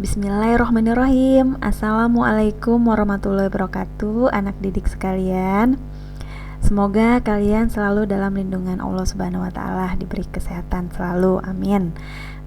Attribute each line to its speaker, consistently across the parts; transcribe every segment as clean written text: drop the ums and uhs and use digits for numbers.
Speaker 1: Bismillahirrahmanirrahim. Assalamualaikum warahmatullahi wabarakatuh, anak didik sekalian. Semoga kalian selalu dalam lindungan Allah Subhanahu wa Ta'ala, diberi kesehatan selalu, amin.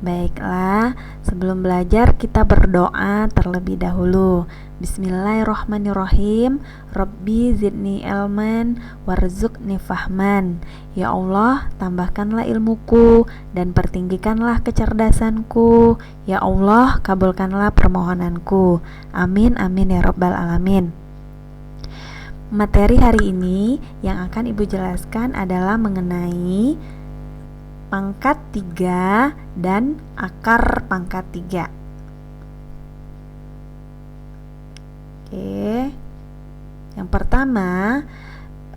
Speaker 1: Baiklah, sebelum belajar kita berdoa terlebih dahulu. Bismillahirrahmanirrahim. Rabbi zidni ilman warzuqni fahman. Ya Allah, tambahkanlah ilmuku dan pertinggikanlah kecerdasanku. Ya Allah, kabulkanlah permohonanku. Amin amin ya rabbal alamin. Materi hari ini yang akan Ibu jelaskan adalah mengenai pangkat 3 dan akar pangkat 3. Oke. Yang pertama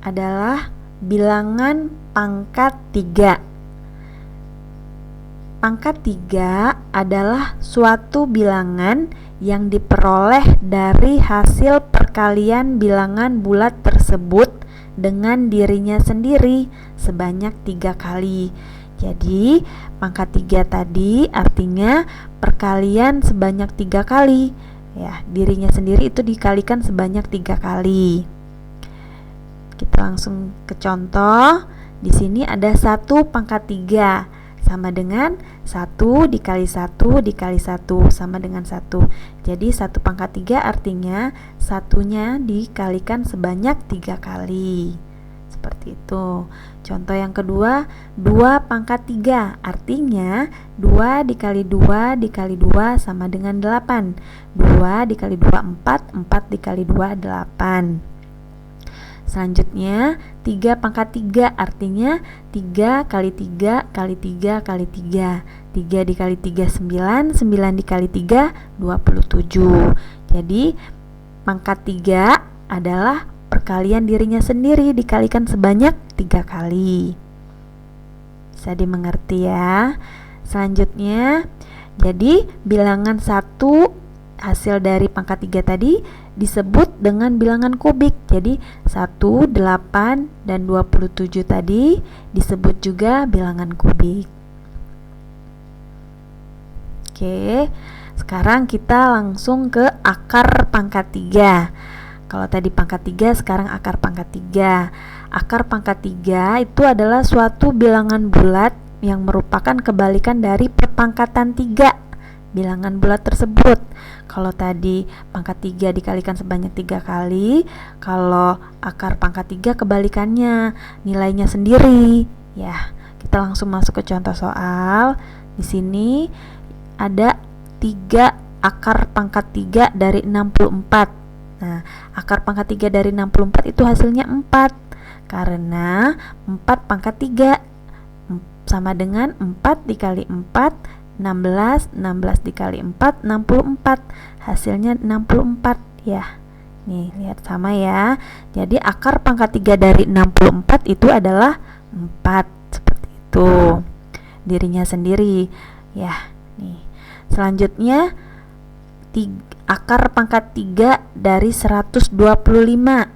Speaker 1: adalah bilangan pangkat 3. Pangkat 3 adalah suatu bilangan yang diperoleh dari hasil perkalian bilangan bulat tersebut dengan dirinya sendiri sebanyak 3 kali. Jadi pangkat 3 tadi artinya perkalian sebanyak 3 kali. Ya, dirinya sendiri itu dikalikan sebanyak 3 kali. Kita langsung ke contoh. Di sini ada 1 pangkat 3 sama dengan 1 dikali 1 dikali 1 sama dengan 1. Jadi 1 pangkat 3 artinya satunya dikalikan sebanyak 3 kali. Seperti itu. Contoh yang kedua, 2 pangkat 3 artinya 2 dikali 2 dikali 2 sama dengan 8. 2 dikali 2 4, 4 dikali 2 8. Selanjutnya 3 pangkat 3 artinya 3 kali 3 kali 3 kali 3. 3 dikali 3 9, 9 dikali 3 27. Jadi pangkat 3 adalah perkalian dirinya sendiri dikalikan sebanyak 3 kali. Bisa dimengerti ya. Selanjutnya, jadi bilangan 1 hasil dari pangkat 3 tadi disebut dengan bilangan kubik. Jadi 1, 8, dan 27 tadi disebut juga bilangan kubik. Oke, sekarang kita langsung ke akar pangkat 3. Kalau tadi pangkat 3, sekarang akar pangkat 3. Akar pangkat 3 itu adalah suatu bilangan bulat yang merupakan kebalikan dari perpangkatan 3 bilangan bulat tersebut. Kalau tadi pangkat 3 dikalikan sebanyak 3 kali, kalau akar pangkat 3 kebalikannya, nilainya sendiri. Ya, kita langsung masuk ke contoh soal. Di sini ada 3 akar pangkat 3 dari 64. Nah, akar pangkat 3 dari 64 itu hasilnya 4. Karena 4 pangkat 3 sama dengan 4 dikali 4 16, 16 dikali 4 64. Hasilnya 64 ya. Nih, lihat sama ya. Jadi akar pangkat 3 dari 64 itu adalah 4. Seperti itu. Dirinya sendiri. Ya, nih. Selanjutnya akar pangkat 3 dari 125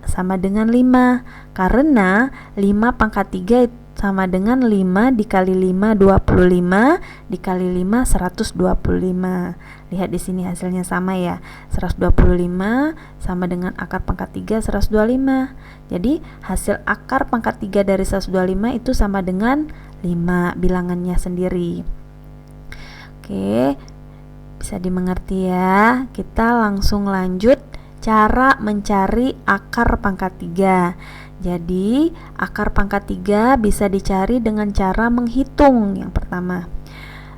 Speaker 1: sama dengan 5. Karena 5 pangkat 3 sama dengan 5 dikali 5 25 dikali 5 125. Lihat di sini hasilnya sama ya. 125 sama dengan akar pangkat 3 125. Jadi hasil akar pangkat 3 dari 125 itu sama dengan 5 bilangannya sendiri. Oke, bisa dimengerti ya. Kita langsung lanjut cara mencari akar pangkat 3. Jadi, akar pangkat 3 bisa dicari dengan cara menghitung. Yang pertama,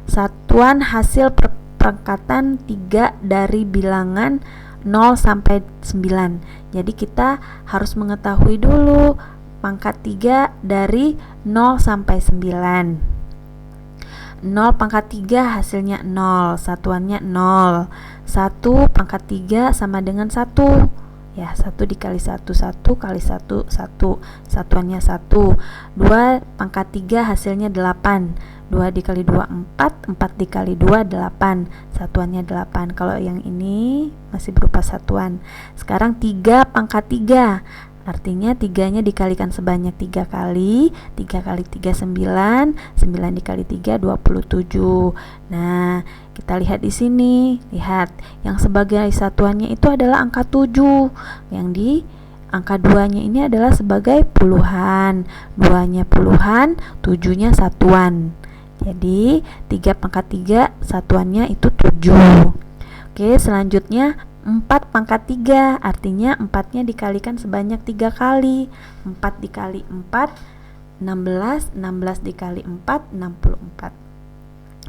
Speaker 1: satuan hasil perpangkatan 3 dari bilangan 0 sampai 9. Jadi, kita harus mengetahui dulu pangkat 3 dari 0 sampai 9. 0 pangkat 3 hasilnya 0, satuannya 0. 1 pangkat 3 sama dengan 1. Ya, 1 dikali 1 1 kali 1 1, satuannya 1. 2 pangkat 3 hasilnya 8. 2 dikali 2 4, 4 dikali 2 8, satuannya 8. Kalau yang ini masih berupa satuan. Sekarang 3 pangkat 3 artinya 3-nya dikalikan sebanyak 3 kali. 3 kali 3 9, 9 dikali 3 27. Nah, kita lihat di sini, lihat yang sebagai satuannya itu adalah angka 7. Yang di angka 2-nya ini adalah sebagai puluhan. 2-nya puluhan, 7-nya satuan. Jadi 3 pangkat 3 satuannya itu 7. Oke, selanjutnya 4 pangkat 3, artinya 4-nya dikalikan sebanyak 3 kali. 4 dikali 4 16, 16 dikali 4 64.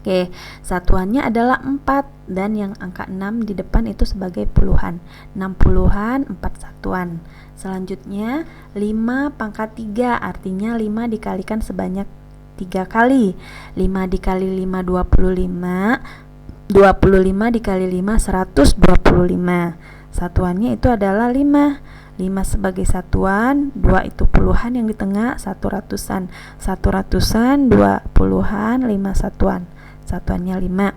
Speaker 1: Oke, satuannya adalah 4 dan yang angka 6 di depan itu sebagai puluhan. 6 puluhan, 4 satuan. Selanjutnya 5 pangkat 3, artinya 5 dikalikan sebanyak 3 kali. 5 dikali 5 25, 25 dikali 5 125. Satuannya itu adalah 5. 5 sebagai satuan, 2 itu puluhan yang di tengah, 1 ratusan. 1 ratusan, 2 puluhan, 5 satuan. Satuannya 5.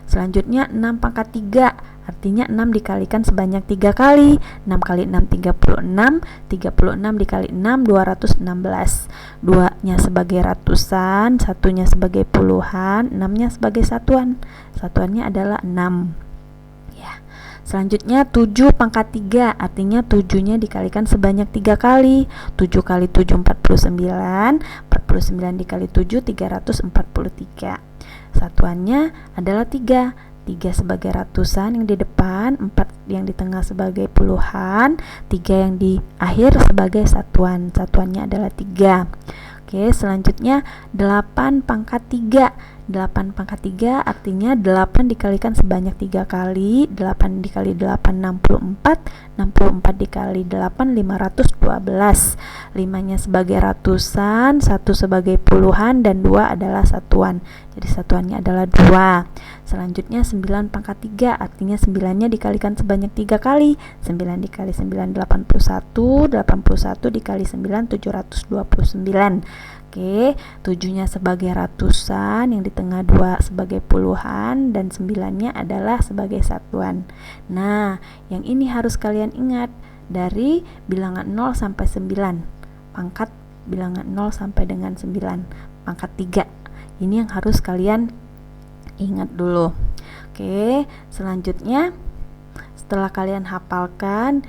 Speaker 1: Selanjutnya 6 pangkat 3, artinya 6 dikalikan sebanyak 3 kali. 6 kali 6 36, 36 dikali 6 216. 2-nya sebagai ratusan, 1-nya sebagai puluhan, 6-nya sebagai satuan. Satuannya adalah 6. Ya. Selanjutnya 7 pangkat 3, artinya 7-nya dikalikan sebanyak 3 kali. 7 kali 7 49, 49 dikali 7 343. Satuannya adalah 3. 3 sebagai ratusan yang di depan, 4 yang di tengah sebagai puluhan, 3 yang di akhir sebagai satuan. Satuannya adalah 3. Oke, selanjutnya 8 pangkat 3. 8 pangkat 3 artinya 8 dikalikan sebanyak 3 kali. 8 dikali 8 64, 64 dikali 8 512. 5-nya sebagai ratusan, 1 sebagai puluhan, dan 2 adalah satuan. Jadi satuannya adalah 2. Selanjutnya 9 pangkat 3, artinya 9-nya dikalikan sebanyak 3 kali. 9 dikali 9 81, 81 dikali 9 729. Oke, 7-nya sebagai ratusan, yang di tengah 2 sebagai puluhan, dan 9-nya adalah sebagai satuan. Nah, yang ini harus kalian ingat dari bilangan 0 sampai 9. Pangkat bilangan 0 sampai dengan 9, pangkat 3. Ini yang harus kalian ingat dulu. Oke, selanjutnya setelah kalian hafalkan,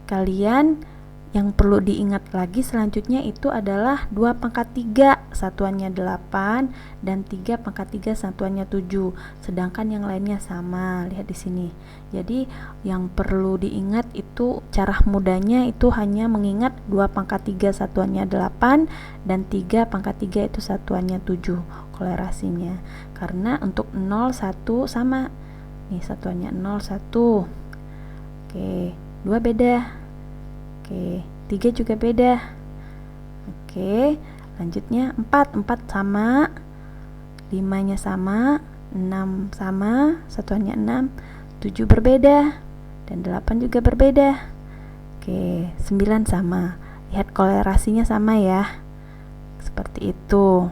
Speaker 1: kalian yang perlu diingat lagi selanjutnya itu adalah 2 pangkat 3 satuannya 8 dan 3 pangkat 3 satuannya 7. Sedangkan yang lainnya sama. Lihat di sini. Jadi yang perlu diingat itu cara mudahnya itu hanya mengingat 2 pangkat 3 satuannya 8 dan 3 pangkat 3 itu satuannya 7 kolerasinya. Karena untuk 0 1 sama. Nih satuannya 0 1. Oke, 2 beda. Oke, 3 juga beda. Oke, lanjutnya 4 sama, 5-nya sama, 6 sama, satuannya 6, 7 berbeda, dan 8 juga berbeda. Oke, 9 sama. Lihat kolerasinya sama ya. Seperti itu.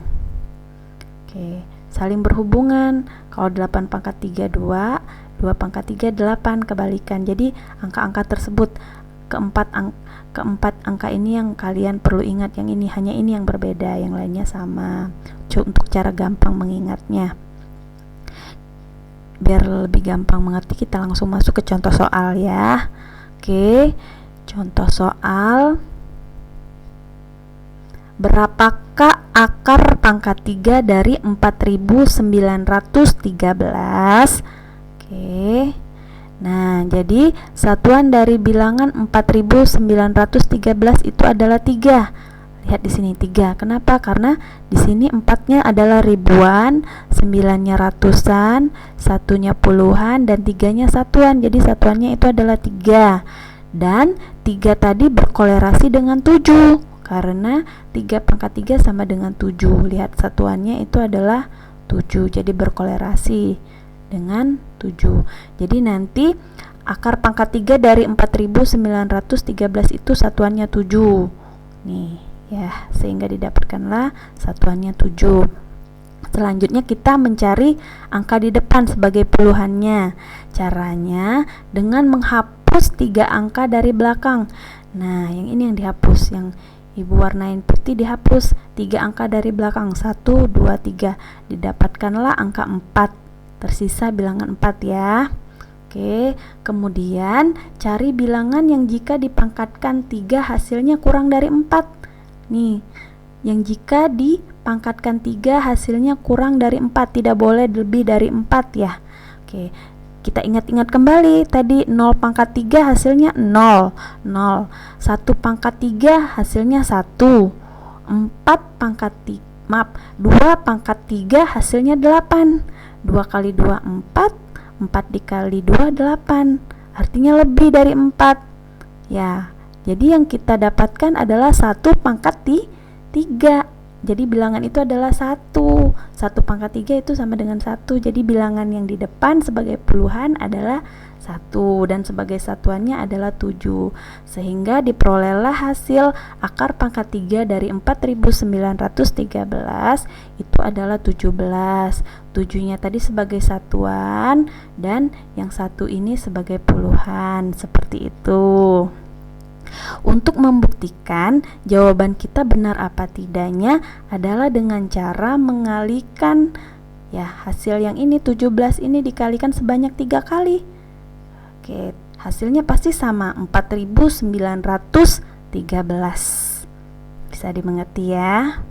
Speaker 1: Oke, saling berhubungan. Kalau 8 pangkat 3 2, 2 pangkat 3 8, kebalikan. Jadi angka-angka tersebut keempat angka ini yang kalian perlu ingat. Yang ini hanya ini yang berbeda, yang lainnya sama. Untuk cara gampang mengingatnya, biar lebih gampang mengerti, kita langsung masuk ke contoh soal ya. Oke, contoh soal. Berapakah akar pangkat 3 dari 4913? Oke. Nah, jadi satuan dari bilangan 4913 itu adalah 3. Lihat di sini 3. Kenapa? Karena di sini 4-nya adalah ribuan, 9-nya ratusan, 1-nya puluhan, dan 3-nya satuan. Jadi satuannya itu adalah 3. Dan 3 tadi berkolerasi dengan 7. Karena 3 pangkat 3 sama dengan 7. Lihat satuannya itu adalah 7. Jadi berkolerasi dengan 7. Jadi nanti akar pangkat 3 dari 4913 itu satuannya 7. Nih ya, sehingga didapatkanlah satuannya 7. Selanjutnya kita mencari angka di depan sebagai puluhannya. Caranya dengan menghapus 3 angka dari belakang. Nah, yang ini yang dihapus, yang Ibu warnain putih dihapus. 3 angka dari belakang, 1, 2, 3. Didapatkanlah angka 4. Tersisa bilangan 4 ya. Oke, kemudian cari bilangan yang jika dipangkatkan 3 hasilnya kurang dari 4. Nih, yang jika dipangkatkan 3 hasilnya kurang dari 4, tidak boleh lebih dari 4 ya. Oke, kita ingat-ingat kembali tadi 0 pangkat 3 hasilnya 0, 0. 1 pangkat 3 hasilnya 1. 4 pangkat 3, maaf, 2 pangkat 3 hasilnya 8. 2 kali 2 4, 4 dikali 2 8. Artinya lebih dari 4. Ya, jadi yang kita dapatkan adalah 1 pangkat 3. Jadi bilangan itu adalah 1. 1 pangkat 3 itu sama dengan 1. Jadi bilangan yang di depan sebagai puluhan adalah 1 dan sebagai satuannya adalah 7. Sehingga diperolehlah hasil akar pangkat 3 dari 4913 itu adalah 17. 7-nya tadi sebagai satuan dan yang satu ini sebagai puluhan. Seperti itu. Untuk membuktikan jawaban kita benar apa tidaknya adalah dengan cara mengalihkan ya hasil yang ini 17 ini dikalikan sebanyak 3 kali. Oke, hasilnya pasti sama 4913. Bisa dimengerti ya?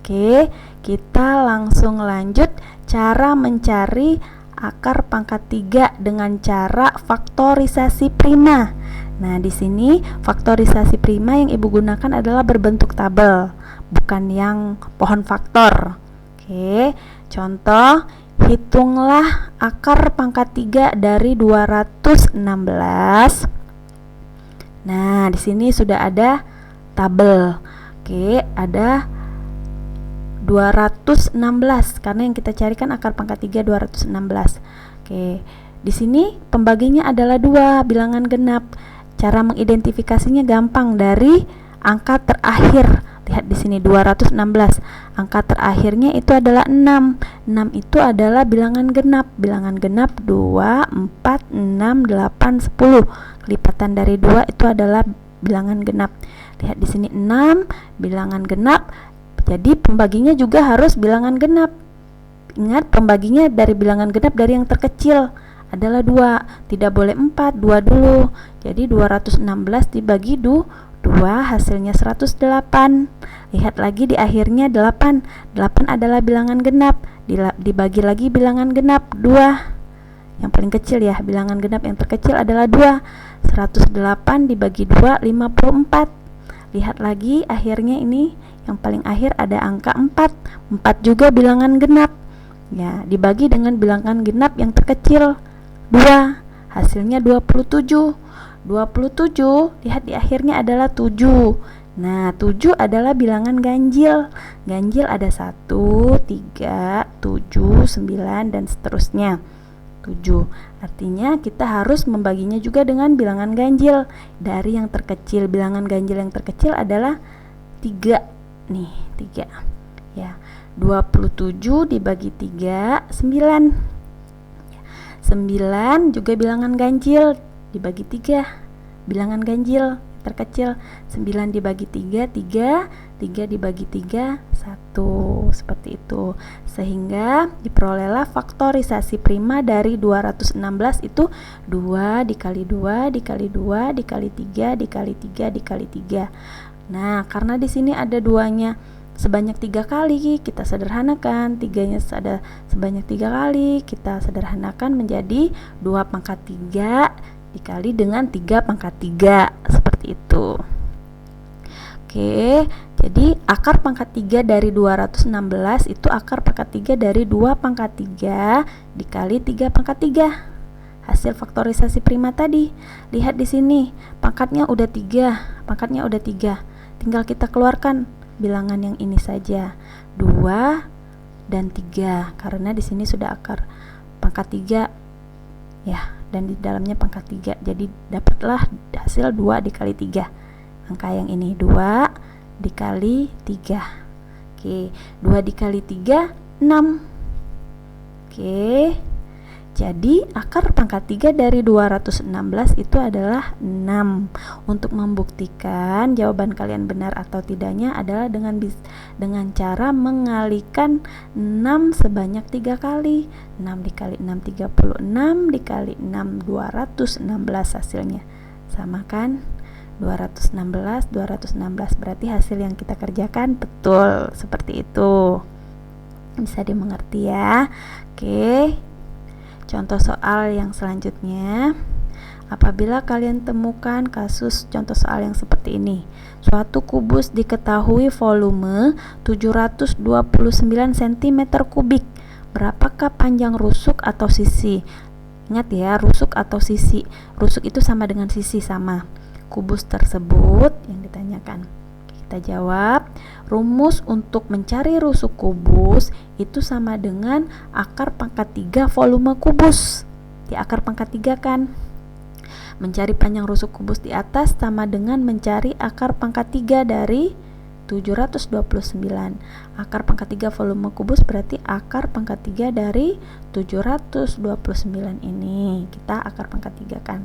Speaker 1: Oke, kita langsung lanjut cara mencari akar pangkat 3 dengan cara faktorisasi prima. Nah, di sini faktorisasi prima yang Ibu gunakan adalah berbentuk tabel, bukan yang pohon faktor. Oke, contoh, hitunglah akar pangkat 3 dari 216. Nah, di sini sudah ada tabel. Oke, ada 216 karena yang kita carikan akar pangkat 3 216. Oke, di sini pembaginya adalah 2, bilangan genap. Cara mengidentifikasinya gampang dari angka terakhir. Lihat di sini 216. Angka terakhirnya itu adalah 6. 6 itu adalah bilangan genap. Bilangan genap 2, 4, 6, 8, 10. Kelipatan dari 2 itu adalah bilangan genap. Lihat di sini 6 bilangan genap. Jadi pembaginya juga harus bilangan genap. Ingat, pembaginya dari bilangan genap dari yang terkecil adalah 2, tidak boleh 4, 2 dulu. Jadi 216 dibagi 2 hasilnya 108. Lihat lagi di akhirnya 8. 8 adalah bilangan genap, dibagi lagi bilangan genap 2. Yang paling kecil ya, bilangan genap yang terkecil adalah 2. 108 dibagi 2 54. Lihat lagi akhirnya ini yang paling akhir ada angka 4. 4 juga bilangan genap. Ya, dibagi dengan bilangan genap yang terkecil 2, hasilnya 27. 27, lihat di akhirnya adalah 7. Nah, 7 adalah bilangan ganjil. Ganjil ada 1, 3, 7, 9 dan seterusnya. 7. Artinya kita harus membaginya juga dengan bilangan ganjil. Dari yang terkecil, bilangan ganjil yang terkecil adalah 3. Nih, 3. Ya. 27 dibagi 3 9. 9 juga bilangan ganjil, dibagi 3 bilangan ganjil terkecil. 9 dibagi 3 3, 3 dibagi 3 1. Seperti itu. Sehingga diperolehlah faktorisasi prima dari 216 itu 2 dikali 2 dikali 2 dikali 3 dikali 3 dikali 3. Nah, karena di sini ada 2-nya sebanyak 3 kali, kita sederhanakan. 3-nya ada sebanyak 3 kali, kita sederhanakan menjadi 2 pangkat 3 dikali dengan 3 pangkat 3. Seperti itu. Oke, jadi akar pangkat 3 dari 216 itu akar pangkat 3 dari 2 pangkat 3 dikali 3 pangkat 3. Hasil faktorisasi prima tadi. Lihat di sini, pangkatnya udah 3, pangkatnya udah 3. Tinggal kita keluarkan bilangan yang ini saja, 2 dan 3, karena di sini sudah akar pangkat 3 ya, dan di dalamnya pangkat 3. Jadi dapatlah hasil 2 dikali 3. Angka yang ini 2 dikali 3. Oke, 2 dikali 3 6. Oke. Jadi akar pangkat 3 dari 216 itu adalah 6. Untuk membuktikan jawaban kalian benar atau tidaknya adalah dengan cara mengalikan 6 sebanyak 3 kali. 6 dikali 6 36, dikali 6 216 hasilnya. Sama kan? 216 berarti hasil yang kita kerjakan betul seperti itu. Bisa dimengerti ya. Oke. Contoh soal yang selanjutnya, apabila kalian temukan kasus contoh soal yang seperti ini. Suatu kubus diketahui volume 729 cm kubik. Berapakah panjang rusuk atau sisi? Ingat ya, rusuk atau sisi. Rusuk itu sama dengan sisi, sama. Kubus tersebut yang ditanyakan. Kita jawab, rumus untuk mencari rusuk kubus itu sama dengan akar pangkat 3 volume kubus. Di akar pangkat 3 kan. Mencari panjang rusuk kubus di atas sama dengan mencari akar pangkat 3 dari 729. Akar pangkat 3 volume kubus berarti akar pangkat 3 dari 729 ini. Kita akar pangkat 3 kan.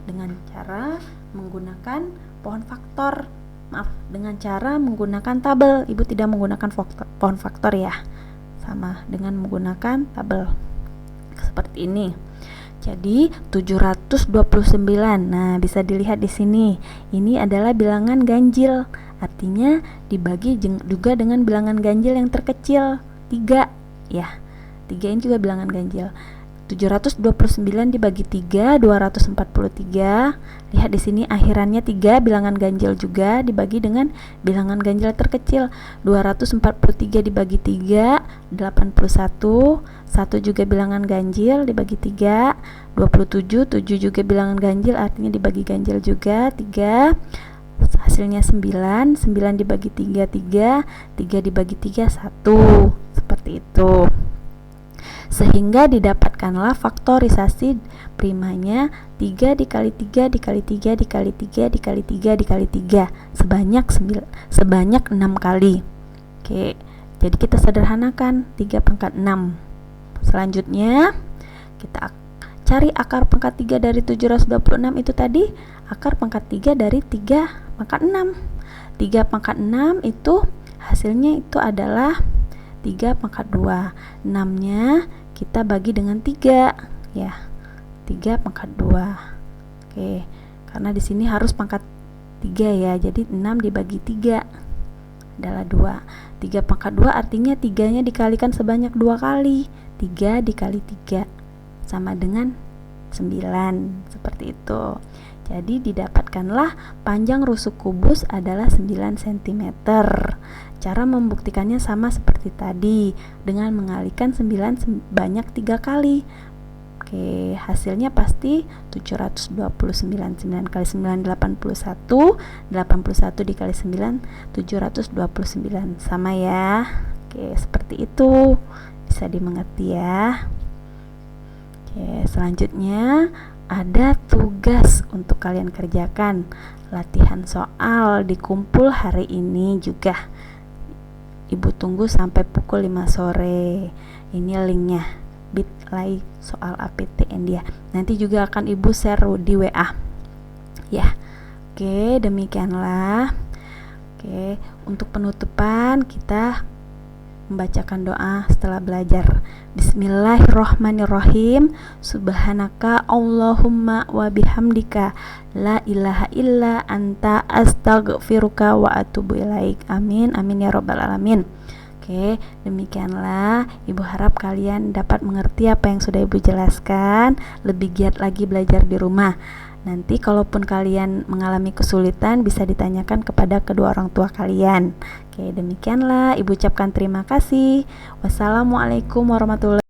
Speaker 1: Dengan cara menggunakan pohon faktor. Dengan cara menggunakan tabel. Ibu tidak menggunakan pohon faktor ya. Sama dengan menggunakan tabel. Seperti ini. Jadi 729. Nah, bisa dilihat di sini. Ini adalah bilangan ganjil. Artinya dibagi juga dengan bilangan ganjil yang terkecil, 3 ya. 3 ini juga bilangan ganjil. 729 dibagi 3, 243. Lihat di sini akhirannya 3, bilangan ganjil juga dibagi dengan bilangan ganjil terkecil. 243 dibagi 3, 81. 1 juga bilangan ganjil dibagi 3, 27. 7 juga bilangan ganjil artinya dibagi ganjil juga, 3. Hasilnya 9. 9 dibagi 3, 3. 3 dibagi 3, 1. Seperti itu. Sehingga didapatkanlah faktorisasi primanya 3 dikali 3 dikali 3 dikali 3 dikali 3 dikali 3 sebanyak 6 kali. Oke, jadi kita sederhanakan 3 pangkat 6. Selanjutnya kita cari akar pangkat 3 dari 726 itu tadi. Akar pangkat 3 dari 3 pangkat 6. 3 pangkat 6 itu hasilnya itu adalah 3 pangkat 2. 6 nya kita bagi dengan 3 ya. 3 pangkat 2. Oke, karena di sini harus pangkat 3 ya. Jadi 6 dibagi 3 adalah 2. 3 pangkat 2 artinya 3-nya dikalikan sebanyak 2 kali. 3 dikali 3 sama dengan 9. Seperti itu. Jadi didapatkanlah panjang rusuk kubus adalah 9 cm. Cara membuktikannya sama seperti tadi, dengan mengalihkan 9 sebanyak 3 kali. Oke, hasilnya pasti 729. 9 kali 9 81. 81 dikali 9 729. Sama ya. Oke, seperti itu. Bisa dimengerti ya. Oke, selanjutnya ada tugas untuk kalian kerjakan. Latihan soal di kumpul hari ini juga. Ibu tunggu sampai pukul 5 sore. Ini linknya, bit.ly soal APTN dia. Nanti juga akan ibu share di WA. Ya. Oke, demikianlah. Oke, untuk penutupan kita membacakan doa setelah belajar. Bismillahirrohmanirrohim. Subhanaka Allahumma wa bihamdika la ilaha illa anta astaghfiruka wa atubu ilaik. Amin, amin ya robbal alamin. Oke, demikianlah. Ibu harap kalian dapat mengerti apa yang sudah ibu jelaskan. Lebih giat lagi belajar di rumah. Nanti kalaupun kalian mengalami kesulitan bisa ditanyakan kepada kedua orang tua kalian. Oke, demikianlah. Ibu ucapkan terima kasih. Wassalamualaikum warahmatullahi wabarakatuh.